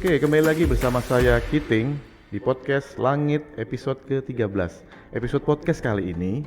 Oke, kembali lagi bersama saya Kiting di podcast Langit episode ke-13. Episode podcast kali ini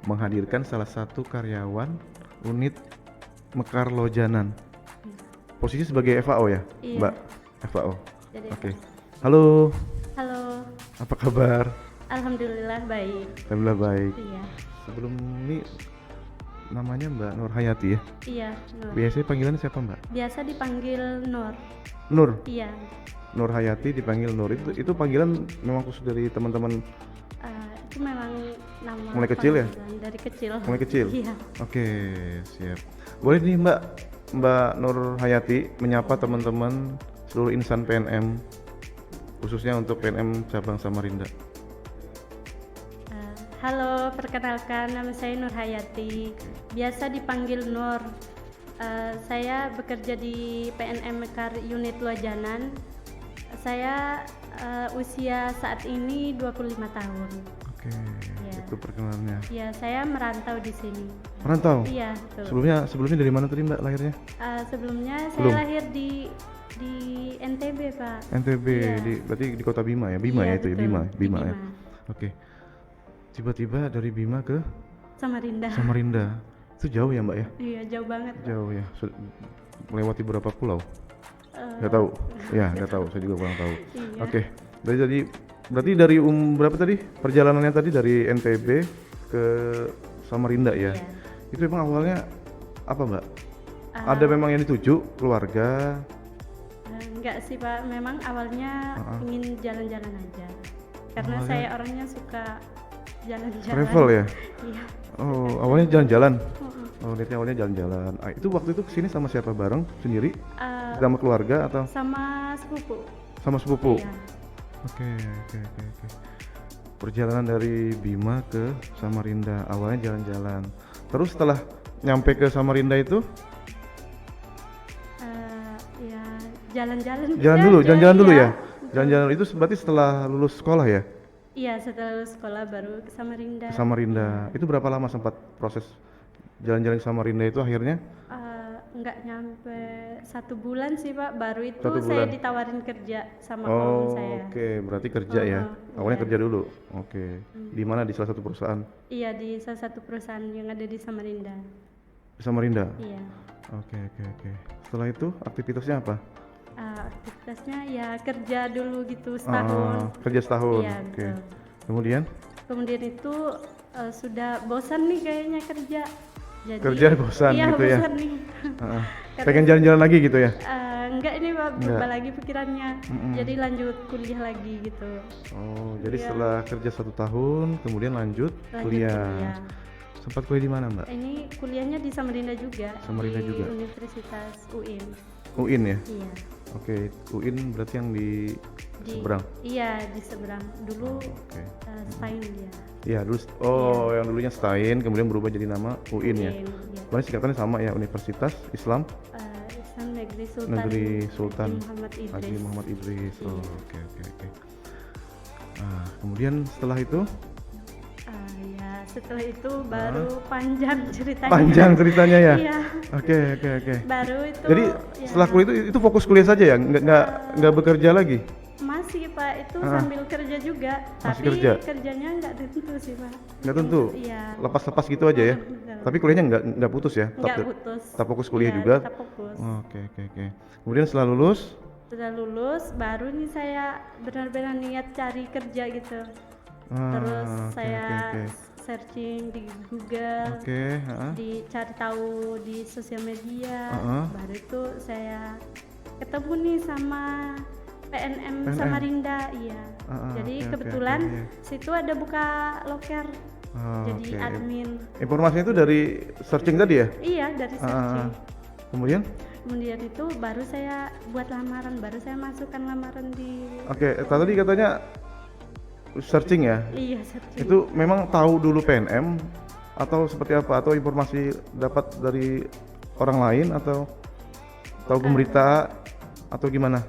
menghadirkan salah satu karyawan unit Mekar Lojanan. Posisi sebagai FAO ya, Iya. Mbak? FAO. Jadi Oke. Halo, halo, apa kabar? alhamdulillah baik. Alhamdulillah baik. Iya, Sebelum ini namanya Mbak Nur Hayati ya? iya, Nur. Biasanya panggilannya siapa Mbak? Biasa dipanggil Nur. Nur. Iya, Nur Hayati dipanggil Nur. Itu panggilan memang khusus dari teman-teman itu memang nama Mulai kecil ya? panggilan dari kecil. mulai kecil? Iya. Oke, siap. Boleh nih Mbak Nur Hayati menyapa teman-teman seluruh insan PNM, khususnya untuk PNM cabang Samarinda. Halo, perkenalkan nama saya Nur Hayati. Biasa dipanggil Nur. Saya bekerja di PNM Mekar Unit Lojanan. Saya usia saat ini 25 tahun. Oke, Ya. itu perkenalannya. Ya, saya merantau di sini. Merantau? Iya, betul. Sebelumnya dari mana tadi Mbak lahirnya? Sebelumnya saya Belum. lahir di NTB, Pak. NTB, Iya. berarti di kota Bima ya? Bima ya Iya, itu ya? betul. Bima Di ya? Oke. Tiba-tiba dari Bima ke Samarinda. Samarinda. Itu jauh ya Mbak ya? Iya, jauh banget. Jauh ya. Melewati berapa pulau? Eh, Nggak tahu. Ya, nggak tahu. Saya juga kurang tahu. Iya. Oke. Berarti dari berapa tadi? Perjalanannya tadi dari NTB ke Samarinda ya. Iya. Itu emang awalnya apa, Mbak? Eh, Ada memang yang dituju keluarga. Enggak sih, Pak. Memang awalnya ingin jalan-jalan aja. Karena Awalnya- saya orangnya suka jalan-jalan. Travel ya? Iya. Oh, awalnya jalan-jalan. Mm-mm. Oh, niatnya awalnya jalan-jalan. Itu waktu itu kesini sama siapa bareng? Sendiri? Eh, Sama keluarga atau sama sepupu. sama sepupu? Iya. Oke. Perjalanan dari Bima ke Samarinda, awalnya jalan-jalan. Terus setelah nyampe ke Samarinda itu, Ya, jalan-jalan. jalan-jalan dulu iya. ya? Jalan-jalan itu berarti setelah lulus sekolah ya? Iya, setelah lulus sekolah baru ke Samarinda. Ke Samarinda. Itu berapa lama sempat proses jalan-jalan ke Samarinda itu akhirnya? Nggak nyampe 1 bulan sih, Pak. Baru itu 1 saya bulan. ditawarin kerja sama om Oh, saya. oke. Berarti kerja ya? Awalnya iya. kerja dulu? Oke. Di mana? Di salah satu perusahaan? Iya, di salah satu perusahaan yang ada di Samarinda. Di Samarinda? Iya. Oke. Setelah itu aktivitasnya apa? Aktivitasnya ya kerja dulu gitu setahun. Kerja setahun. Iya, Oke. betul. Kemudian Kemudian itu sudah bosan nih kayaknya kerja. Jadi, kerja bosan iya, gitu ya? bosan nih. Heeh. Pengen jalan-jalan lagi gitu ya? Enggak ini, Pak, berubah Enggak. lagi pikirannya. Jadi lanjut kuliah lagi gitu. Oh, jadi Iya. setelah kerja 1 tahun, kemudian lanjut kuliah. Sempat kuliah di mana, Mbak? Ini kuliahnya di Samarinda juga. Samarinda di juga. Universitas UIN. UIN ya? Iya. Oke, UIN berarti yang di seberang. Iya, di seberang. Dulu Oke. Stein dia. Iya, dulu yang dulunya Stein, kemudian berubah jadi nama UIN ya. UIN, iya. Berarti singkatannya sama ya, Universitas Islam Islam Negeri Sultan. Negeri Sultan Haji Muhammad Idris. Haji Muhammad Idris. Iya. Oh, oke. Kemudian setelah itu Ya, setelah itu baru panjang ceritanya. panjang ceritanya ya. Iya. Oke. Baru itu. Jadi ya, setelah kuliah itu fokus kuliah saja ya, nggak bekerja lagi. masih, Pak, itu sambil kerja juga. Masih Tapi kerja? kerjanya nggak tentu sih, Pak. Nggak tentu. Iya. Lepas-lepas gitu aja ya. Betul. Tapi kuliahnya nggak putus ya. Nggak putus. Tetap fokus kuliah Iya, juga. tetap fokus. Oke. Kemudian setelah lulus, Sudah lulus, baru nih saya benar-benar niat cari kerja gitu. Terus oke, saya oke. searching di Google, Oke, dicari tahu di sosial media. Heeh. Baru itu saya ketemu nih sama PNM PNM. Samarinda, iya. Jadi oke, kebetulan iya. situ ada buka loker, jadi Oke. admin. Informasinya itu dari searching tadi ya? Iya, dari searching. Kemudian, Kemudian itu baru saya buat lamaran, baru saya masukkan lamaran di. oke, tadi katanya searching ya? Iya, searching. Itu memang tahu dulu PNM atau seperti apa? Atau informasi dapat dari orang lain atau tahu pemberita atau gimana?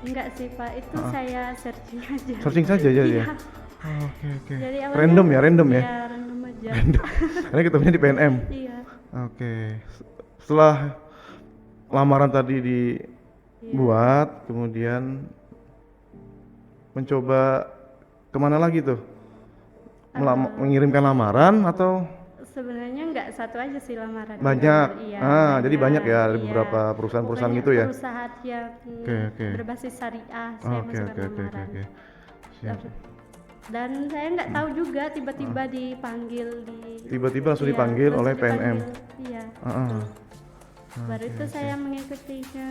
Enggak sih, Pak, itu saya searching aja. Searching saja ya? Iya. Oke. Jadi awalnya- Random ya? Iya, random aja. Karena ketemunya di PNM. Iya. Oke. Setelah lamaran tadi Iya. buat kemudian mencoba kemana lagi tuh? Mengirimkan lamaran atau Sebenarnya nggak satu aja sih lamaran. banyak? Iya, Jadi banyak ya dari iya. beberapa perusahaan-perusahaan Banyak gitu ya? perusahaan yang Oke. berbasis syariah saya Oke. masukkan lamaran. Siap. Dan saya nggak tahu juga tiba-tiba dipanggil Tiba-tiba langsung iya, dipanggil langsung oleh dipanggil. PNM. Iya. Heeh. betul. Baru itu saya mengikutinya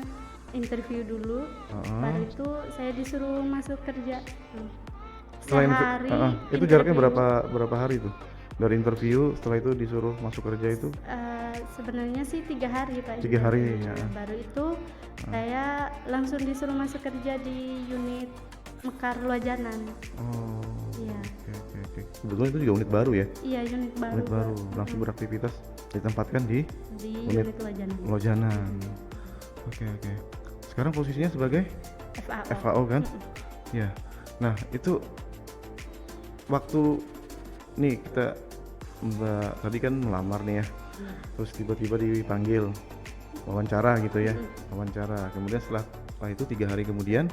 interview dulu. Baru itu saya disuruh masuk kerja. Sehari. Itu jaraknya berapa hari tuh? Dari interview setelah itu disuruh masuk kerja itu? Sebenarnya sih 3 hari Pak. 3 hari ya. Baru itu saya langsung disuruh masuk kerja di unit Mekar Lojanan. Oh. Iya. Oke. Kebetulan itu juga unit baru ya? Iya, unit baru. Unit baru, langsung beraktivitas ditempatkan di Unit Lojanan. Lojanan. Oke. Sekarang posisinya sebagai FAO kan? Ya. Nah, itu waktu nih kita Mbak tadi kan melamar nih ya. Terus tiba-tiba dipanggil wawancara gitu ya. Wawancara. Kemudian setelah itu 3 hari kemudian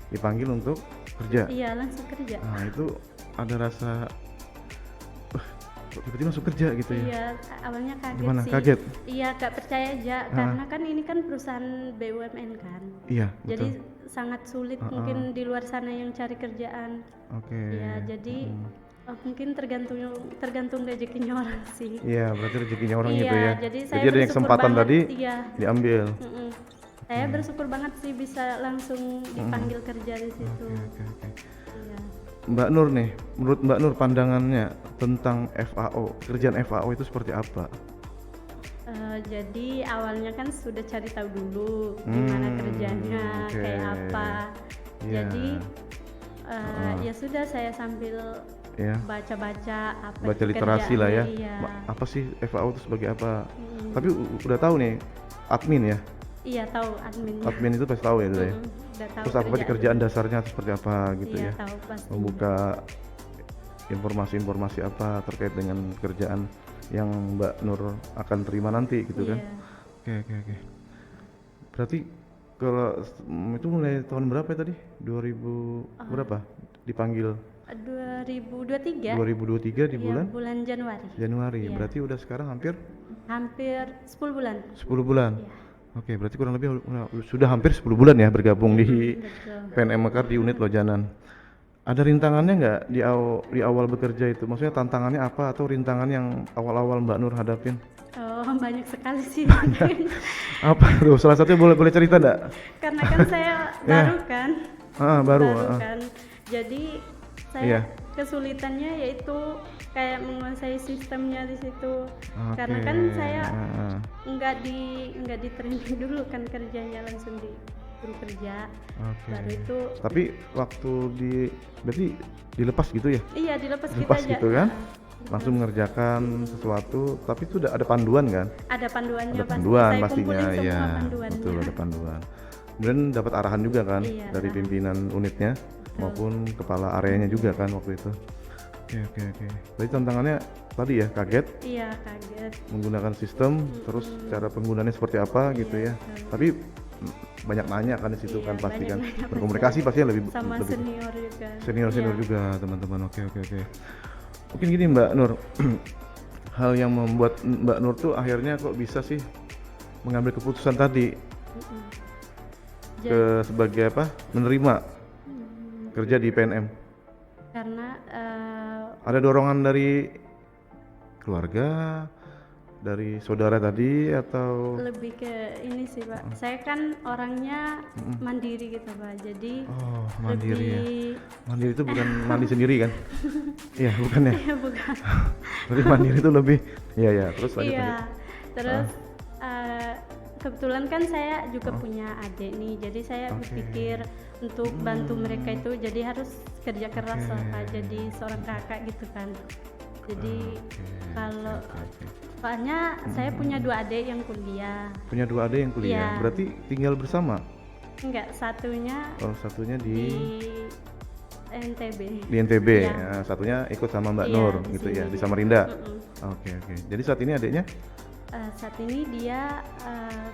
dipanggil untuk kerja. Iya, langsung kerja. Nah, itu ada rasa kok tiba-tiba masuk kerja gitu ya. Iya, awalnya kaget Gimana? sih. Kaget? Iya, gak percaya aja karena kan ini kan perusahaan BUMN kan. Iya, Jadi betul. sangat sulit mungkin di luar sana yang cari kerjaan. Oke. Ya, jadi mungkin tergantung rezekinya orang sih. Iya, berarti rezekinya orang Iya, gitu ya. jadi saya ada yang bersyukur kesempatan banget, tadi iya. diambil. Saya bersyukur banget sih bisa langsung dipanggil kerja di situ. Oke. Iya. Mbak Nur nih, menurut Mbak Nur pandangannya tentang FAO, kerjaan FAO itu seperti apa? Jadi awalnya kan sudah cari tahu dulu gimana kerjanya, oke. kayak apa. Iya. Jadi ya sudah saya sambil Ya, baca-baca apa baca itu literasi lah ya. kerjaannya, iya. Apa sih FAO itu sebagai apa? Tapi udah tahu nih, admin ya. Iya, tahu admin. Admin itu pasti tahu ya, dulu ya. Udah tahu Terus apa sih kerjaan dasarnya seperti apa gitu Iya, ya? tahu pasti. Membuka informasi-informasi apa terkait dengan kerjaan yang Mbak Nur akan terima nanti gitu kan? Iya. Oke. Berarti kalau itu mulai tahun berapa ya tadi? 2000 berapa? Dipanggil 2023. 2023 di Iya, bulan bulan Januari. Januari. Iya. Berarti udah sekarang hampir Hampir 10 bulan. 10 bulan. Iya. Oke, berarti kurang lebih sudah hampir 10 bulan ya bergabung di Betul. PNM Mekar di unit Lojanan. Ada rintangannya nggak di awal bekerja itu? Maksudnya tantangannya apa atau rintangan yang awal-awal Mbak Nur hadapin? Oh, banyak sekali sih mungkin. Apa tuh? Salah satunya boleh cerita nggak? Karena kan saya baru kan. Baru. Kan. Jadi saya Iya. kesulitannya yaitu kayak menguasai sistemnya di situ. Oke. Karena kan saya nggak di training dulu kan kerjanya langsung disuruh kerja. Oke. Baru itu Tapi waktu berarti dilepas gitu ya? iya dilepas Dilepas kita aja. gitu kan? Langsung mengerjakan sesuatu, tapi itu udah ada panduan kan? Ada panduannya Ada panduan Saya pastinya kumpulin semua ya. panduannya. Betul, ada panduan. Kemudian dapat arahan juga kan Iya, dari arahan. pimpinan unitnya maupun kepala areanya juga kan waktu itu. Oke. Berarti tantangannya tadi ya kaget Iya, kaget. menggunakan sistem, terus cara penggunaannya seperti apa gitu ya. Tapi banyak nanya kan di situ Iya, kan pasti kan. banyak nanya Berkomunikasi pasti lebih Sama senior juga. senior Iya. juga teman-teman. Oke. Mungkin gini Mbak Nur, hal yang membuat Mbak Nur tuh akhirnya kok bisa sih mengambil keputusan tadi sebagai apa menerima kerja di PNM? Karena Ada dorongan dari keluarga, dari saudara tadi atau? lebih ke ini sih Pak. Saya kan orangnya mandiri gitu Pak. Jadi Oh, mandiri ya. lebih Mandiri itu bukan mandi sendiri kan? Iya, bukan ya. bukan. Berarti mandiri itu lebih. Iya. Terus lanjut. Iya. Terus kebetulan kan saya juga punya adik nih. Jadi saya berpikir untuk bantu mereka itu jadi harus kerja keras lah Pak. Jadi seorang kakak gitu kan. Jadi kalau soalnya saya punya 2 adik yang kuliah. Punya 2 adik yang kuliah. Iya. Berarti tinggal bersama. Enggak, satunya Satunya di di NTB. NTB. Iya. Ya, satunya ikut sama Mbak Iya, Nur di gitu sini. ya, di Samarinda. Mm-mm. Oke. Jadi saat ini adiknya Saat ini dia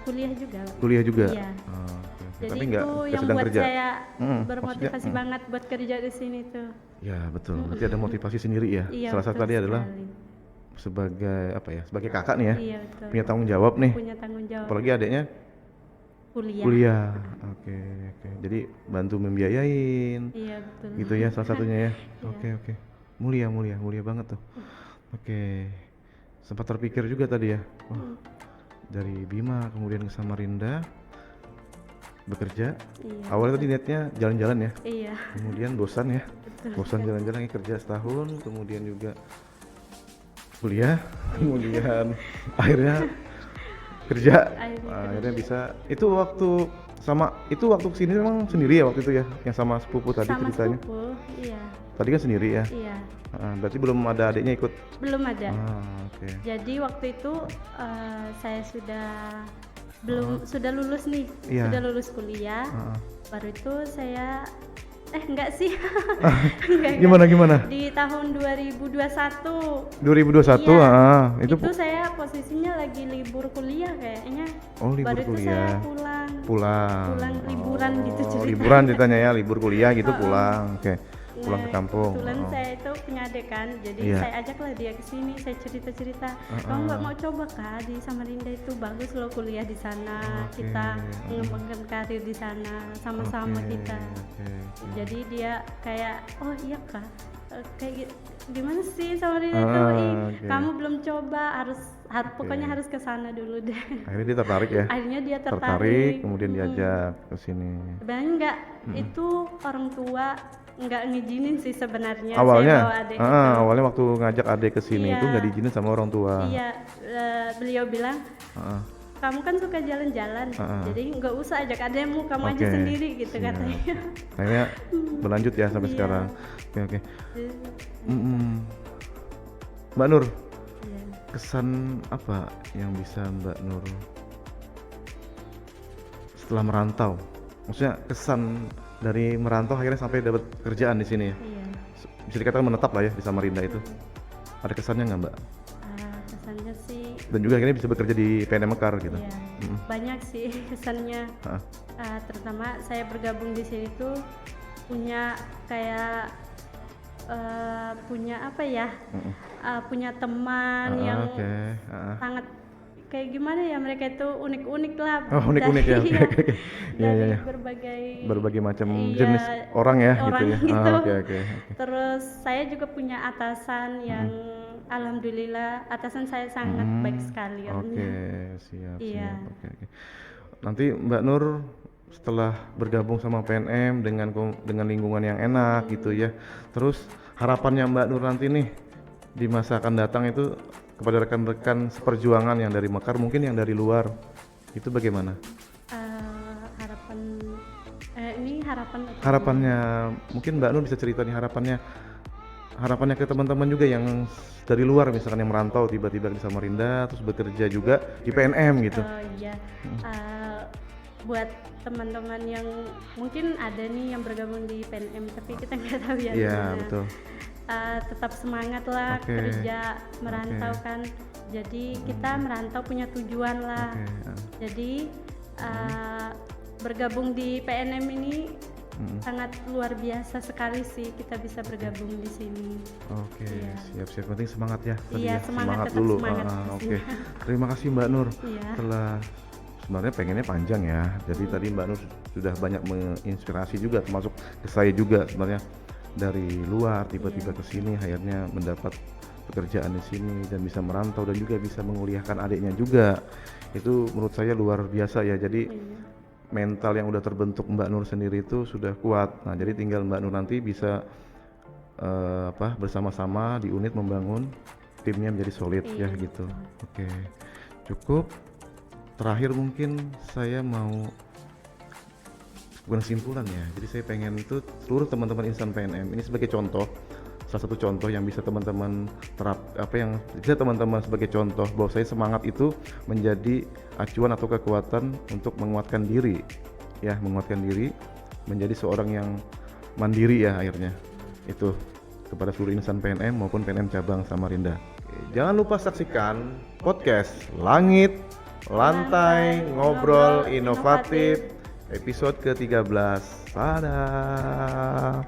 kuliah juga. Kuliah juga. Iya. Oke. Jadi Tapi itu nggak yang sedang buat kerja. saya Maksudnya, bermotivasi banget buat kerja di sini tuh. ya betul. Berarti ada motivasi sendiri ya. Iya, Salah satu betul tadi adalah sekali. sebagai apa ya? Sebagai kakak nih ya. Iya betul. Punya tanggung jawab nih. Punya tanggung jawab. Apalagi adiknya Kuliah. kuliah. Oke. Jadi bantu membiayain. Iya betul. Gitu ya salah satunya ya. Iya. Oke. Mulia banget tuh. Oke. Sempat terpikir juga tadi ya. Wah, dari Bima kemudian ke Samarinda bekerja. Iya. Awalnya tadi niatnya jalan-jalan ya. Iya. Kemudian bosan ya. Betul. Bosan jalan-jalan kerja setahun, kemudian juga kuliah, kemudian akhirnya kerja. Akhirnya bisa. Itu waktu kesini memang sendiri ya waktu itu ya, yang sama sepupu tadi Sama ceritanya. sepupu. Iya. Tadi kan sendiri ya. Iya. Berarti belum ada adiknya ikut. Belum ada. Oke. Jadi waktu itu saya sudah lulus nih, Iya. sudah lulus kuliah. Ah. Baru itu saya enggak sih. Gimana? Di tahun 2021. 2021, Iya. itu Itu saya posisinya lagi libur kuliah kayaknya. Oh, libur Baru itu kuliah. saya pulang pulang liburan gitu ceritanya. Liburan ceritanya ya, libur kuliah gitu pulang. Oke. Pulang ke kampung. Kebetulan saya itu punya adik kan, jadi Iya. saya ajaklah dia ke sini, saya cerita-cerita. Kamu nggak mau coba kah di Samarinda itu bagus loh kuliah di sana, Oke. kita mengembangkan karir di sana sama-sama Oke, kita. oke. Jadi dia kayak, oh iya kah, gimana sih Samarinda itu? Oke. Kamu belum coba, harus pokoknya harus ke sana dulu deh. Akhirnya dia tertarik ya. Akhirnya dia tertarik. Kemudian diajak ke sini. Sebenarnya enggak, itu orang tua nggak ngizinin sih sebenarnya. Awalnya, saya bawa adik itu. awalnya waktu ngajak adik ke sini Iya. itu nggak diizinin sama orang tua. Iya, beliau bilang Heeh. kamu kan suka jalan-jalan, jadi nggak usah ajak adekmu, kamu aja Oke, sendiri gitu siap. katanya. Akhirnya berlanjut ya sampai Iya. sekarang. Oke. Mbak Nur, Iya. kesan apa yang bisa Mbak Nur setelah merantau? Maksudnya kesan dari merantau akhirnya sampai dapat kerjaan di sini ya. Iya. Bisa dikatakan menetap lah ya di Samarinda itu. Ada kesannya nggak Mbak? Kesannya sih, Dan juga akhirnya bisa bekerja di PNM Mekar gitu. iya, banyak sih kesannya. Heeh. Terutama saya bergabung di sini tuh punya kayak punya apa ya? Punya teman yang Oke. sangat kayak gimana ya, mereka itu unik-unik lah. Oh, unik-unik ya. Dari- Oke. Iya, dari iya. berbagai macam Iya, jenis orang ya orang gitu ya. gitu. Oke. Terus saya juga punya atasan yang alhamdulillah atasan saya sangat baik sekali Oke, orangnya. siap. Iya. Oke. Nanti Mbak Nur setelah bergabung sama PNM dengan lingkungan yang enak gitu ya. Terus harapannya Mbak Nur nanti nih di masa akan datang itu kepada rekan-rekan seperjuangan yang dari Mekar, mungkin yang dari luar, itu bagaimana? Ini harapan Harapannya, mungkin Mbak Nur bisa cerita nih harapannya ke teman-teman juga yang dari luar, misalkan yang merantau tiba-tiba di Samarinda terus bekerja juga di PNM gitu. Iya. Buat teman-teman yang mungkin ada nih yang bergabung di PNM tapi kita nggak tahu ya. Iya, gimana. betul. Tetap semangat lah Oke. kerja merantau Oke. kan. Jadi kita merantau punya tujuan lah. Oke. Jadi bergabung di PNM ini sangat luar biasa sekali sih, kita bisa bergabung di sini. Oke, Iya. siap. Penting semangat ya. tadi Iya, ya. semangat, tetap dulu. semangat Oke. pastinya. Terima kasih Mbak Nur. Iya. Setelah sebenarnya pengennya panjang ya. Jadi tadi Mbak Nur sudah banyak menginspirasi juga, termasuk ke saya juga sebenarnya dari luar tiba-tiba ke sini akhirnya mendapat pekerjaan di sini dan bisa merantau dan juga bisa menguliahkan adiknya juga. Itu menurut saya luar biasa ya. Jadi mental yang udah terbentuk Mbak Nur sendiri itu sudah kuat. Nah, jadi tinggal Mbak Nur nanti bisa bersama-sama di unit membangun timnya menjadi solid ya gitu. Oke. Cukup. Terakhir mungkin saya mau bukan kesimpulan ya. Jadi saya pengen itu seluruh teman-teman insan PNM ini sebagai contoh, salah satu contoh yang bisa teman-teman bisa teman-teman sebagai contoh bahwa saya semangat itu menjadi acuan atau kekuatan untuk menguatkan diri menjadi seorang yang mandiri ya akhirnya itu kepada seluruh insan PNM maupun PNM cabang Samarinda. Jangan lupa saksikan podcast Langit Lantai Ngobrol Inovatif episode ke-13. Dadah.